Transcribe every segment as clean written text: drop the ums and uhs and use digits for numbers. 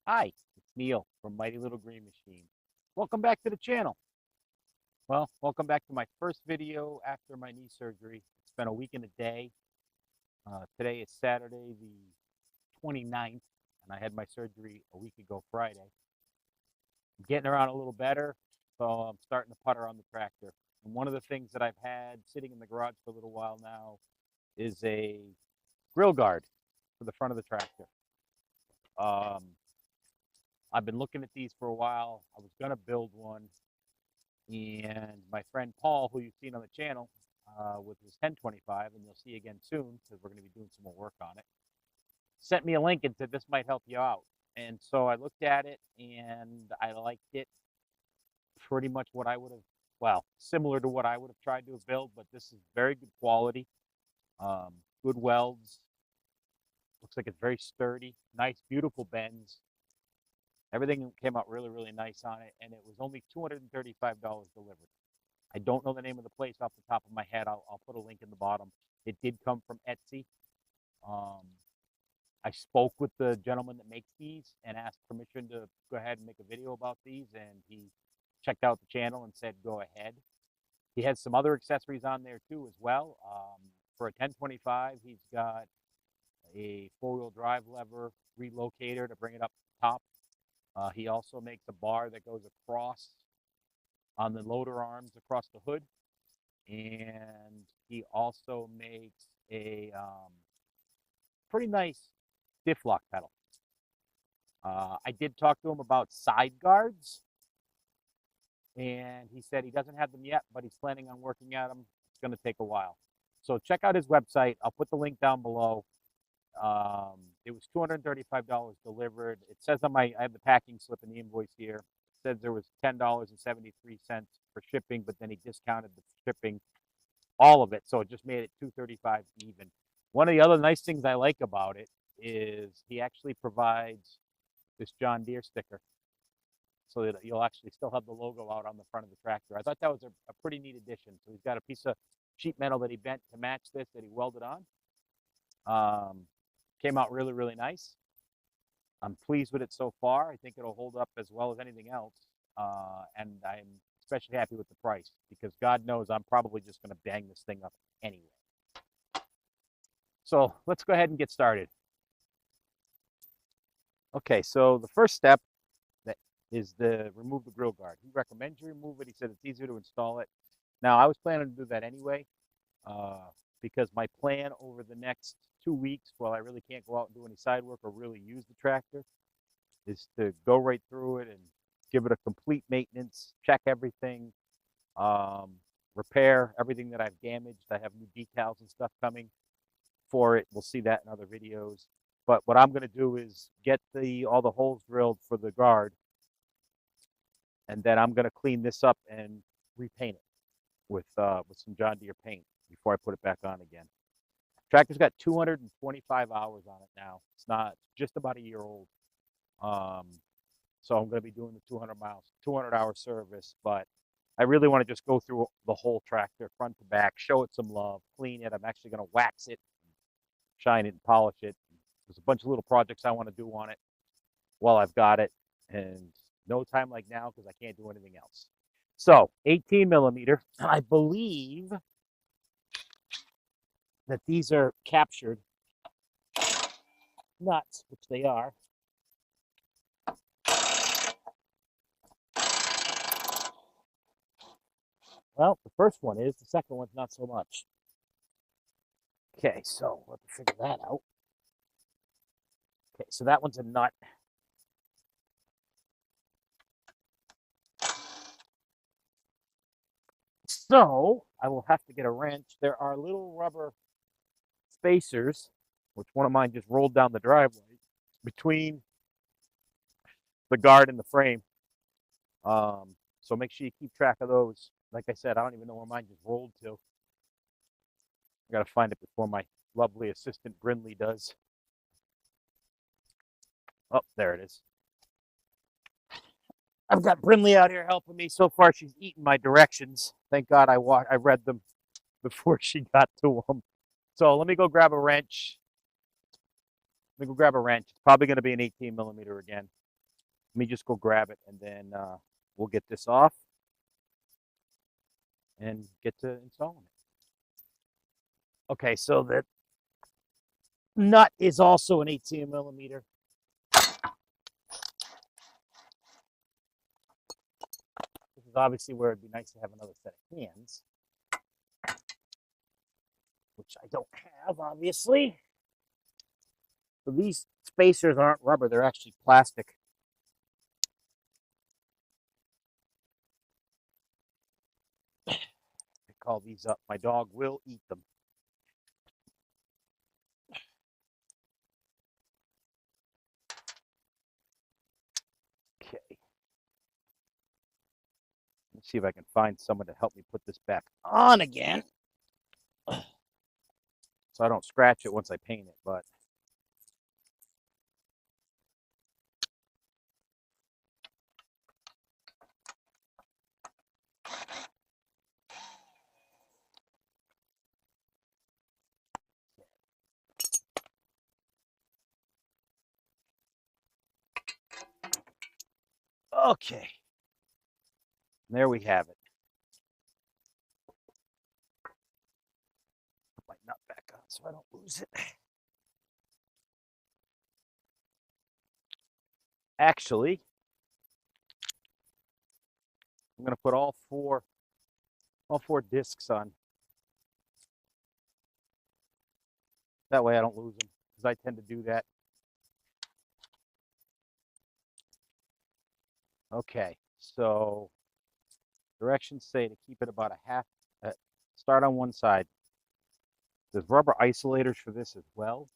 Hi, it's Neil from Mighty Little Green Machine. Welcome back to the channel. Well, welcome back to my first video after my knee surgery. It's been a week and a day. Today is Saturday the 29th, and I had my surgery a week ago Friday. I'm getting around a little better, so I'm starting to putter on the tractor. And one of the things that I've had sitting in the garage for a little while now is a grill guard for the front of the tractor. I've been looking at these for a while. I was going to build one, and my friend Paul, who you've seen on the channel with his 1025, and you'll see again soon because we're going to be doing some more work on it, sent me a link and said this might help you out. And so I looked at it and I liked it. Pretty much what I would have, well, similar to what I would have tried to have built, but this is very good quality, good welds. Looks like it's very sturdy, nice, beautiful bends. Everything came out really, really nice on it, and it was only $235 delivered. I don't know the name of the place off the top of my head. I'll put a link in the bottom. It did come from Etsy. I spoke with the gentleman that makes these and asked permission to go ahead and make a video about these, and he checked out the channel and said go ahead. He has some other accessories on there too as well. For a 1025, he's got a four-wheel drive lever relocator to bring it up top. He also makes a bar that goes across on the loader arms across the hood. And he also makes a pretty nice diff lock pedal. I did talk to him about side guards, and he said he doesn't have them yet, but he's planning on working at them. It's going to take a while. So check out his website. I'll put the link down below. It was $235 delivered. It says on I have the packing slip and the invoice here. It says there was $10.73 for shipping, but then he discounted the shipping, all of it. So it just made it $235 even. One of the other nice things I like about it is he actually provides this John Deere sticker so that you'll actually still have the logo out on the front of the tractor. I thought that was a pretty neat addition. So he's got a piece of sheet metal that he bent to match this that he welded on. Came out really, really nice. I'm pleased with it so far. I think it'll hold up as well as anything else. And I'm especially happy with the price because God knows I'm probably just going to bang this thing up anyway. So let's go ahead and get started. Okay, so the first step is to remove the grill guard. He recommends you remove it. He said it's easier to install it. Now, I was planning to do that anyway because my plan over the next 2 weeks, while I really can't go out and do any side work or really use the tractor, is to go right through it and give it a complete maintenance, check everything, repair everything that I've damaged. I have new decals and stuff coming for it. We'll see that in other videos. But what I'm going to do is get all the holes drilled for the guard, and then I'm going to clean this up and repaint it with some John Deere paint before I put it back on again. Tractor's got 225 hours on it now. It's just about a year old. So I'm going to be doing the 200-hour service, but I really want to just go through the whole tractor, front to back, show it some love, clean it. I'm actually going to wax it, shine it, and polish it. There's a bunch of little projects I want to do on it while I've got it, and no time like now because I can't do anything else. So 18 millimeter, I believe that these are captured nuts, which they are. Well, the first one is, the second one's not so much. Okay, so we'll have to figure that out. Okay, so that one's a nut. So I will have to get a wrench. There are little rubber spacers, which one of mine just rolled down the driveway, between the guard and the frame. So make sure you keep track of those. Like I said, I don't even know where mine just rolled to. I got to find it before my lovely assistant Brindley does. Oh, there it is. I've got Brindley out here helping me. So far, she's eaten my directions. Thank God I read them before she got to them. So let me go grab a wrench. It's probably going to be an 18 millimeter again. Let me just go grab it, and then we'll get this off and get to installing it. Okay, so that nut is also an 18 millimeter. This is obviously where it'd be nice to have another set of hands, which I don't have, obviously. So these spacers aren't rubber, they're actually plastic. I call these up. My dog will eat them. Okay. Let's see if I can find someone to help me put this back on again, so I don't scratch it once I paint it, but okay. There we have it. Put my nut back on so I don't lose it. Actually, I'm going to put all four discs on. That way I don't lose them, because I tend to do that. Okay, so directions say to keep it about a half, start on one side. There's rubber isolators for this as well.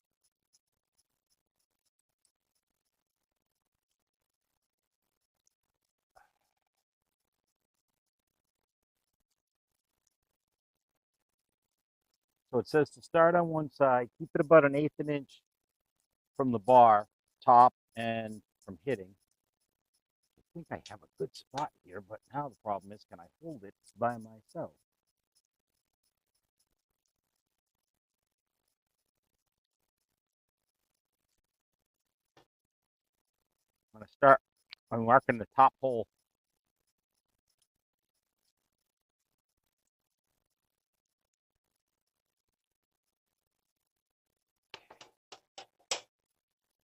So it says to start on one side, keep it about an 1/8 inch from the bar top and from hitting. I think I have a good spot here, but now the problem is, can I hold it by myself? I'm going to start, I'm marking the top hole.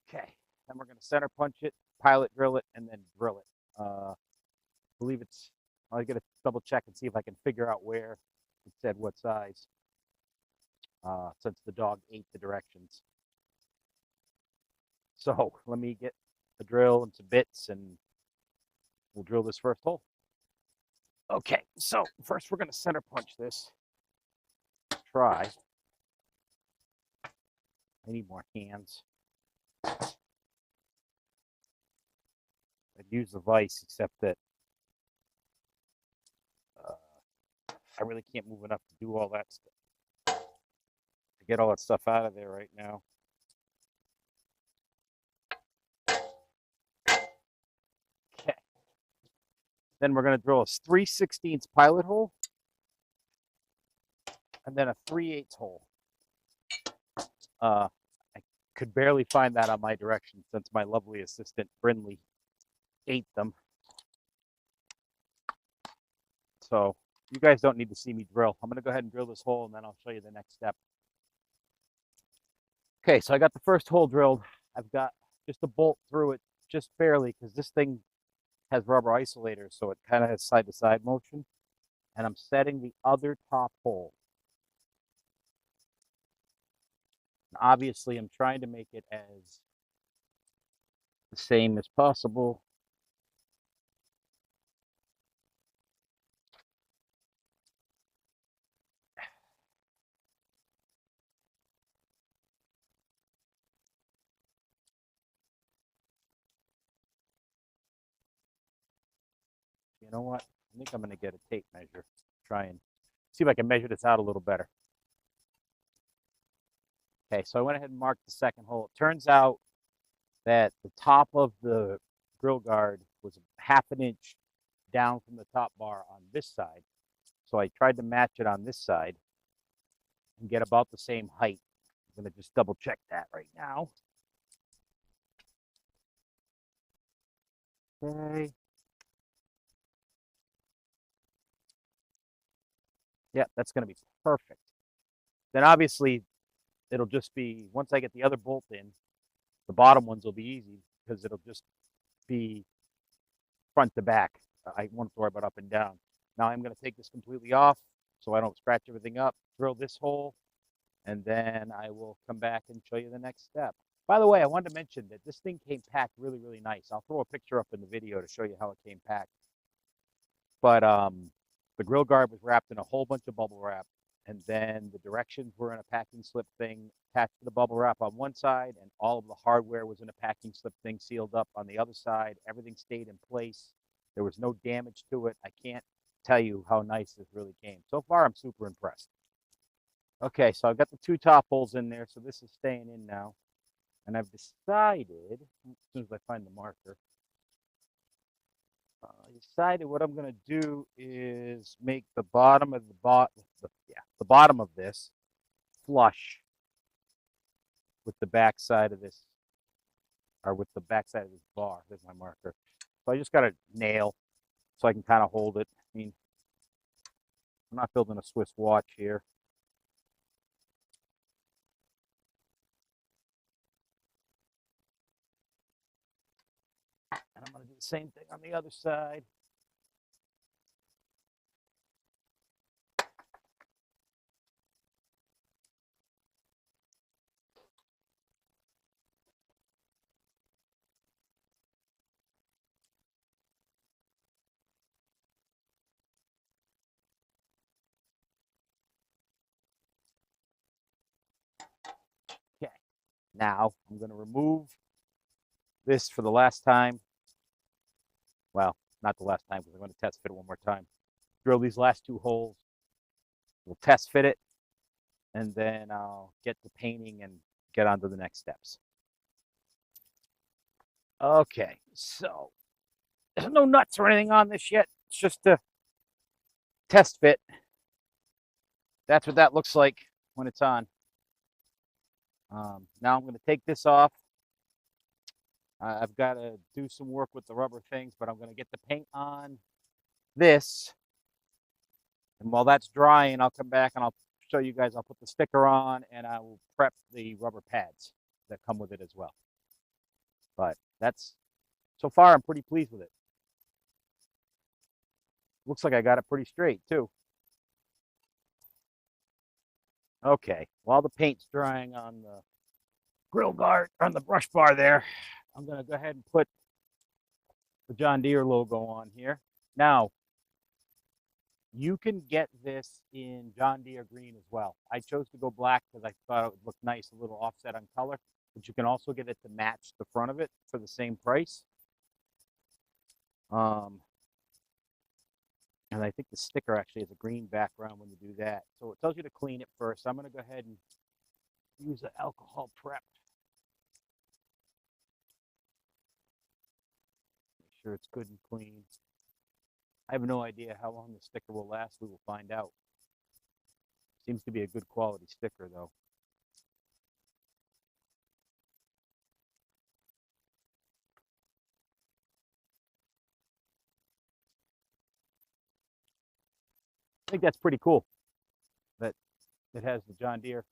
Okay, then we're going to center punch it, pilot drill it, and then drill it. I believe it's, I got to double check and see if I can figure out where it said what size, since the dog ate the directions. So let me get a drill and some bits, and we'll drill this first hole. Okay, so first we're going to center punch this. Try. I need more hands. I'd use the vise, except that I really can't move enough to do all that stuff. To get all that stuff out of there right now. Okay. Then we're going to drill a 3/16 pilot hole, and then a 3/8 hole. I could barely find that on my directions since my lovely assistant Brindley ate them. So you guys don't need to see me drill. I'm going to go ahead and drill this hole, and then I'll show you the next step. Okay, so I got the first hole drilled. I've got just a bolt through it, just barely, because this thing has rubber isolators, so it kind of has side-to-side motion. And I'm setting the other top hole. And obviously, I'm trying to make it as the same as possible. You know what? I think I'm going to get a tape measure. Try and see if I can measure this out a little better. Okay, so I went ahead and marked the second hole. It turns out that the top of the grill guard was 1/2 inch down from the top bar on this side. So I tried to match it on this side and get about the same height. I'm going to just double check that right now. Okay. Yeah, that's going to be perfect. Then obviously it'll just be, once I get the other bolt in, the bottom ones will be easy because it'll just be front to back. I won't worry about up and down. Now I'm going to take this completely off so I don't scratch everything up, drill this hole, and then I will come back and show you the next step. By the way, I wanted to mention that this thing came packed really, really nice. I'll throw a picture up in the video to show you how it came packed. But the grill guard was wrapped in a whole bunch of bubble wrap, and then the directions were in a packing slip thing attached to the bubble wrap on one side, and all of the hardware was in a packing slip thing sealed up on the other side. Everything stayed in place. There was no damage to it. I can't tell you how nice this really came. So far, I'm super impressed. Okay, so I've got the two top holes in there, so this is staying in now. And I've decided, as soon as I find the marker, I decided what I'm going to do is make the bottom of the bottom of this flush with the back side of this, or with the back side of this bar. There's my marker. So I just got a nail so I can kind of hold it. I mean, I'm not building a Swiss watch here. And I'm going to do the same thing on the other side. Okay, now I'm going to remove this for the last time. Well, not the last time because I'm going to test fit it one more time. Drill these last two holes. We'll test fit it, and then I'll get to painting and get on to the next steps. Okay, so there's no nuts or anything on this yet. It's just a test fit. That's what that looks like when it's on. Now I'm going to take this off. I've got to do some work with the rubber things, but I'm going to get the paint on this. And while that's drying, I'll come back and I'll show you guys. I'll put the sticker on and I will prep the rubber pads that come with it as well. But that's, so far, I'm pretty pleased with it. Looks like I got it pretty straight too. Okay, while the paint's drying on the grill guard, on the brush bar there, I'm going to go ahead and put the John Deere logo on here. Now, you can get this in John Deere green as well. I chose to go black because I thought it would look nice, a little offset on color, but you can also get it to match the front of it for the same price. And I think the sticker actually has a green background when you do that. So it tells you to clean it first. I'm going to go ahead and use the alcohol prep. Make sure it's good and clean. I have no idea how long the sticker will last. We will find out. Seems to be a good quality sticker, though. I think that's pretty cool that it has the John Deere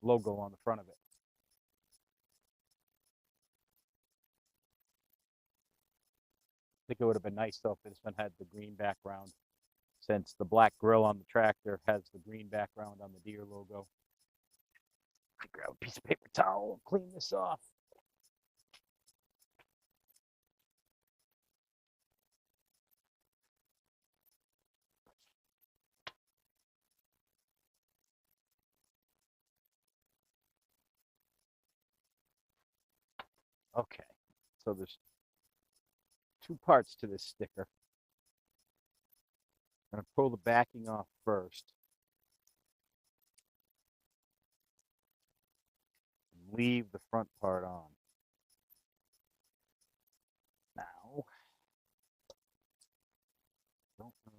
logo on the front of it. I think it would have been nice, though, if this one had the green background, since the black grill on the tractor has the green background on the Deere logo. Grab a piece of paper towel and clean this off. Okay, so there's two parts to this sticker. I'm going to pull the backing off first. And leave the front part on. Now, don't know.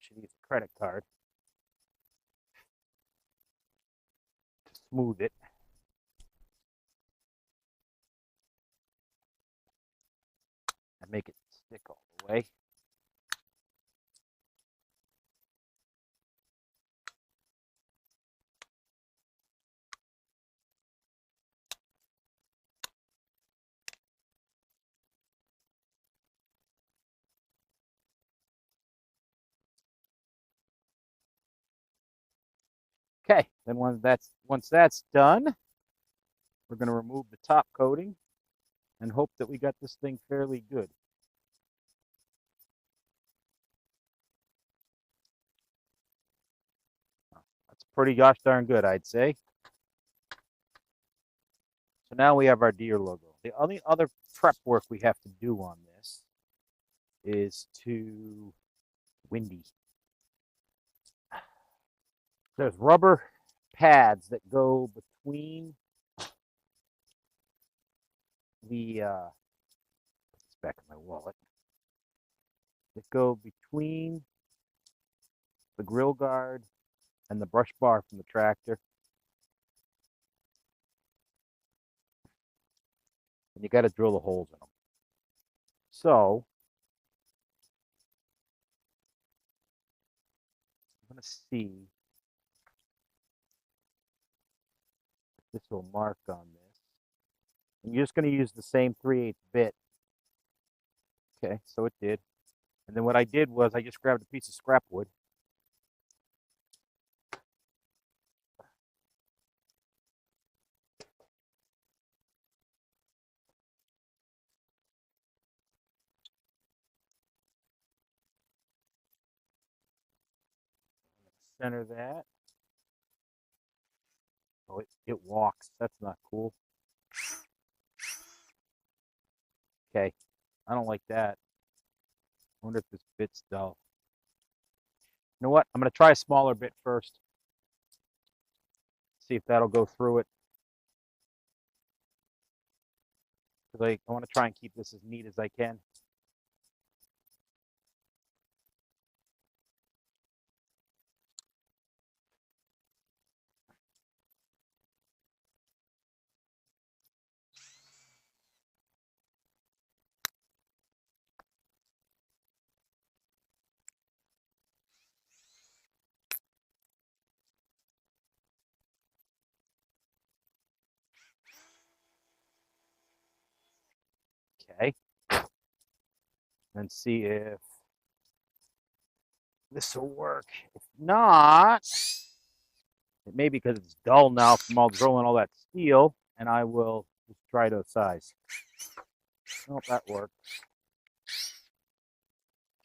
should use a credit card to smooth it. And make it stick all the way. Okay, then once that's done, we're going to remove the top coating and hope that we got this thing fairly good. That's pretty gosh darn good, I'd say. So now we have our Deere logo. The only other prep work we have to do on this is to windy. There's rubber pads that go between the put this back in my wallet. That go between the grill guard and the brush bar from the tractor. And you got to drill the holes in them. So I'm going to see if this will mark on this. And you're just going to use the same 3/8 bit. Okay, so it did. And then what I did was I just grabbed a piece of scrap wood. Center that. Oh, it walks. That's not cool. Okay, I don't like that. I wonder if this bit's dull. You know what? I'm going to try a smaller bit first. See if that'll go through it. Because I want to try and keep this as neat as I can. Okay. And see if this will work. If not, it may be because it's dull now from all drilling all that steel, and I will just try to size. Nope, that worked.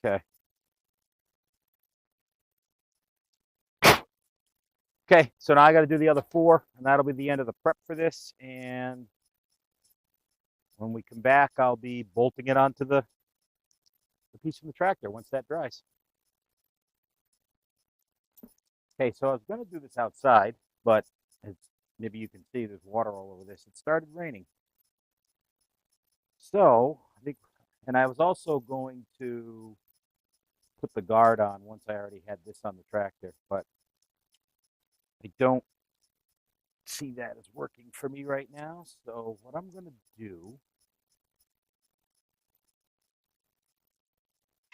Okay. Okay, so now I got to do the other 4, and that'll be the end of the prep for this. And when we come back, I'll be bolting it onto the piece from the tractor once that dries. Okay, so I was going to do this outside, but as maybe you can see, there's water all over this. It started raining. So I think, and I was also going to put the guard on once I already had this on the tractor, but I don't see that as working for me right now. So what I'm going to do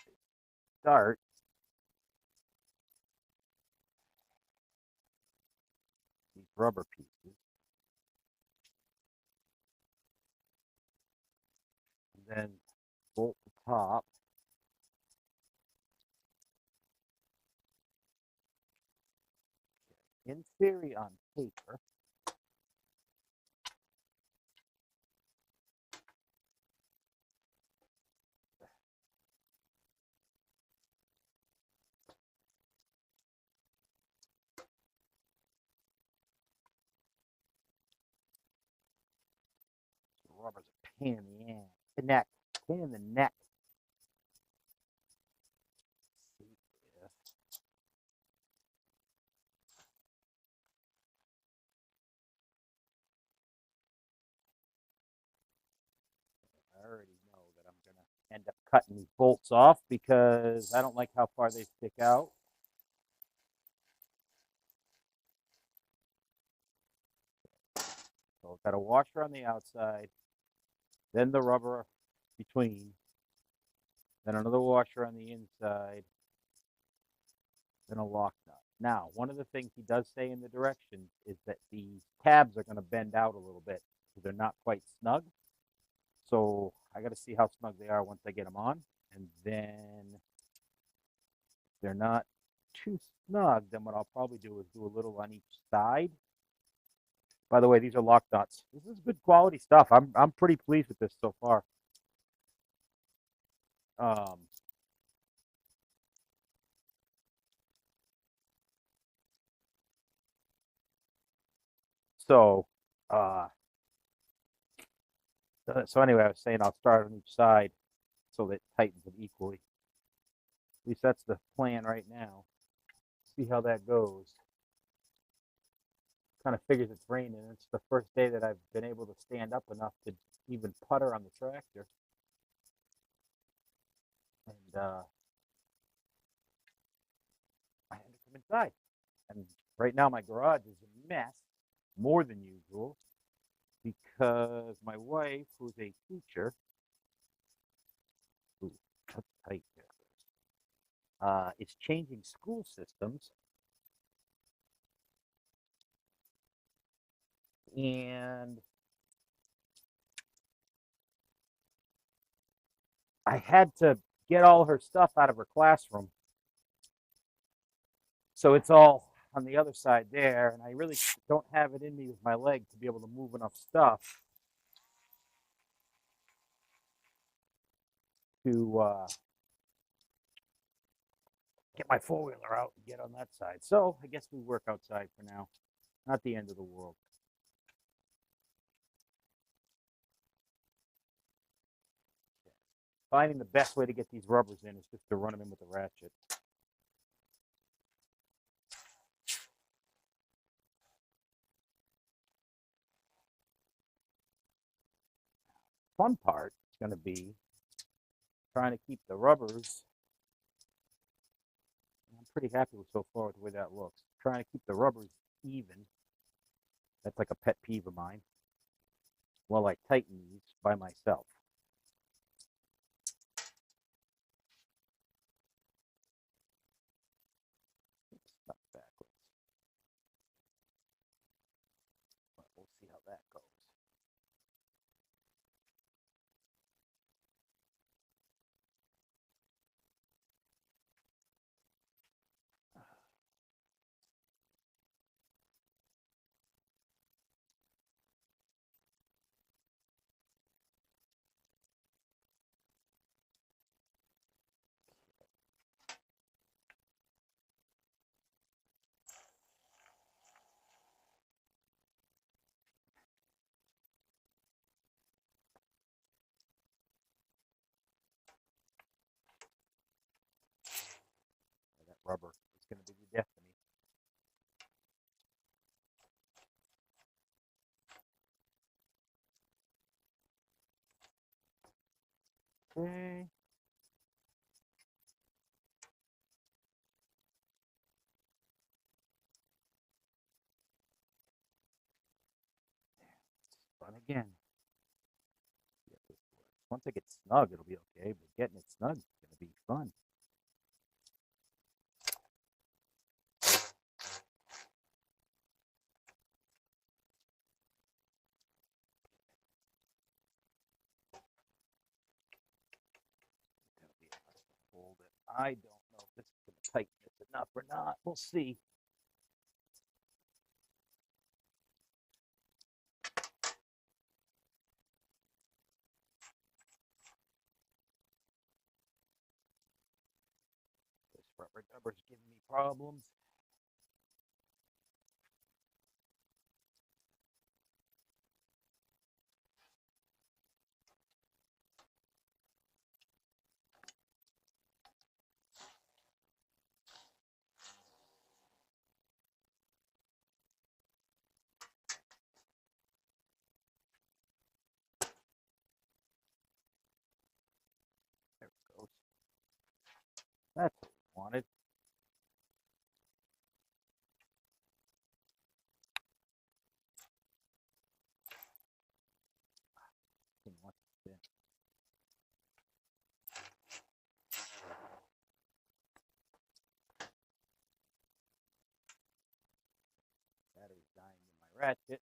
is start these rubber pieces, and then bolt the top. In theory, on paper, the rubber's a pain in the ass. The neck, pain in the neck. I already know that I'm going to end up cutting these bolts off because I don't like how far they stick out. So I've got a washer on the outside, then the rubber between, then another washer on the inside, then a lock nut. Now, one of the things he does say in the directions is that these tabs are going to bend out a little bit because they're not quite snug. So I got to see how snug they are once I get them on. And then if they're not too snug, then what I'll probably do is do a little on each side. By the way, these are lock nuts. This is good quality stuff. I'm pretty pleased with this so far. So anyway, I was saying I'll start on each side so that it tightens it equally. At least that's the plan right now. See how that goes. Kind of figures it's raining. It's the first day that I've been able to stand up enough to even putter on the tractor. And I had to come inside. And right now my garage is a mess, more than usual, because my wife, who's a teacher, that's tight there, is changing school systems. And I had to get all her stuff out of her classroom. So it's all on the other side there, and I really don't have it in me with my leg to be able to move enough stuff to get my four-wheeler out and get on that side. So I guess we work outside for now. Not the end of the world. Finding the best way to get these rubbers in is just to run them in with a ratchet. Fun part is going to be trying to keep the rubbers. I'm pretty happy with so far with the way that looks. Trying to keep the rubbers even. That's like a pet peeve of mine. While I tighten these by myself. Stuck backwards. But we'll see how that goes. That rubber is going to be the death of me. Okay. Fun again. Once I get snug, it'll be okay, but getting it snug is going to be fun. Hold it. I don't know if this is going to tighten this enough or not. We'll see. This rubber's giving me problems. wanted. Didn't want this in. Battery's dying in my ratchet.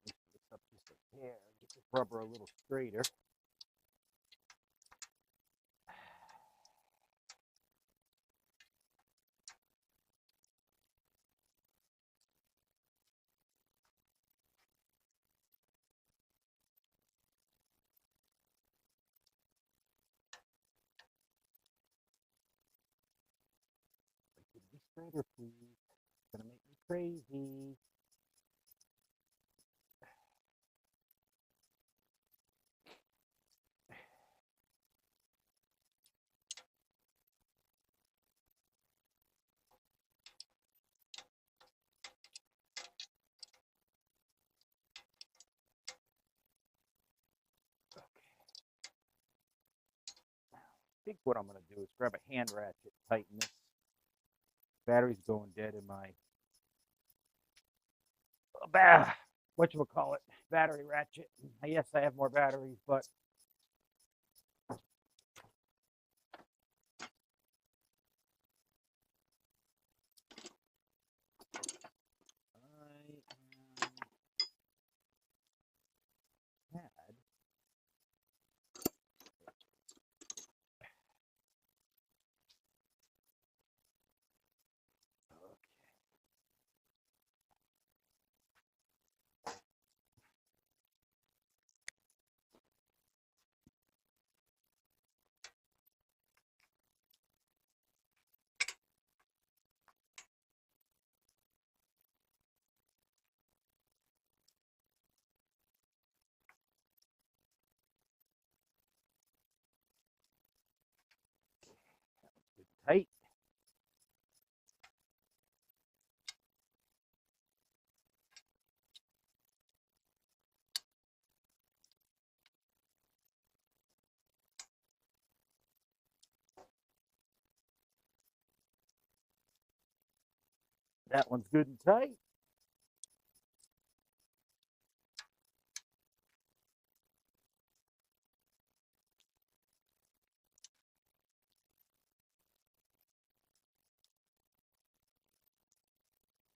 Lift this up just a hair. Get this rubber a little straighter. Be straighter, please. It's gonna make me crazy. I think what I'm going to do is grab a hand ratchet, tighten this. Battery's going dead in my whatchamacallit, battery ratchet. Yes, I have more batteries, but I had tight. That one's good and tight.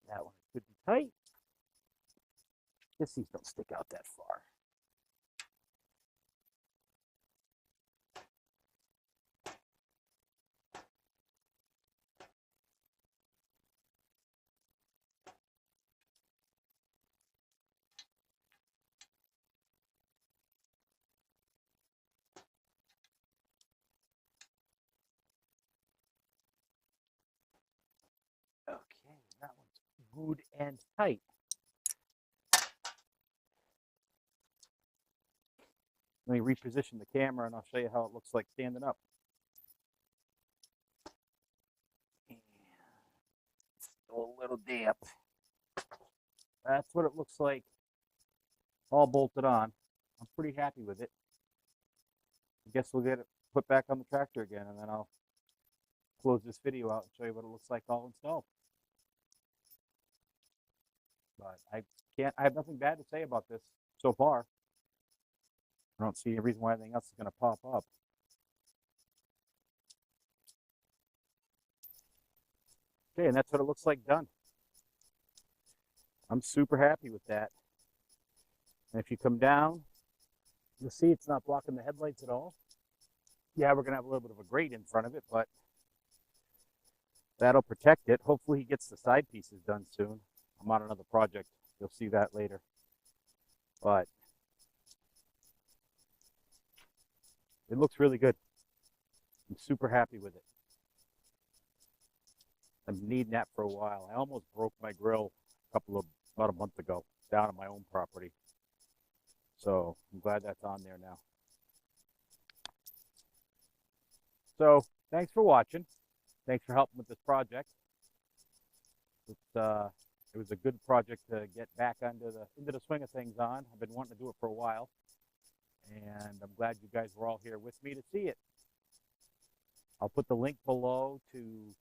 That one's good and tight. Guess these don't stick out that far. Okay, that one's good and tight. Let me reposition the camera and I'll show you how it looks like standing up. Still a little damp. That's what it looks like all bolted on. I'm pretty happy with it. I guess we'll get it put back on the tractor again and then I'll close this video out and show you what it looks like all installed. But I have nothing bad to say about this so far. I don't see any reason why anything else is going to pop up. Okay, and that's what it looks like done. I'm super happy with that. And if you come down, you'll see it's not blocking the headlights at all. Yeah, we're going to have a little bit of a grate in front of it, but that'll protect it. Hopefully he gets the side pieces done soon. I'm on another project. You'll see that later. But it looks really good. I'm super happy with it. I've been needing that for a while. I almost broke my grill about a month ago down on my own property. So I'm glad that's on there now. So thanks for watching. Thanks for helping with this project. It was a good project to get back into the swing of things on. I've been wanting to do it for a while. and I'm glad you guys were all here with me to see it. I'll put the link below to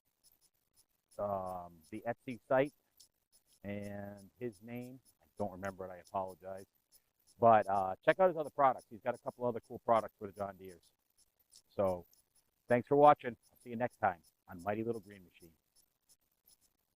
the Etsy site and his name. I don't remember it. I apologize. But check out his other products. He's got a couple other cool products for the John Deeres. So thanks for watching. I'll see you next time on Mighty Little Green Machine.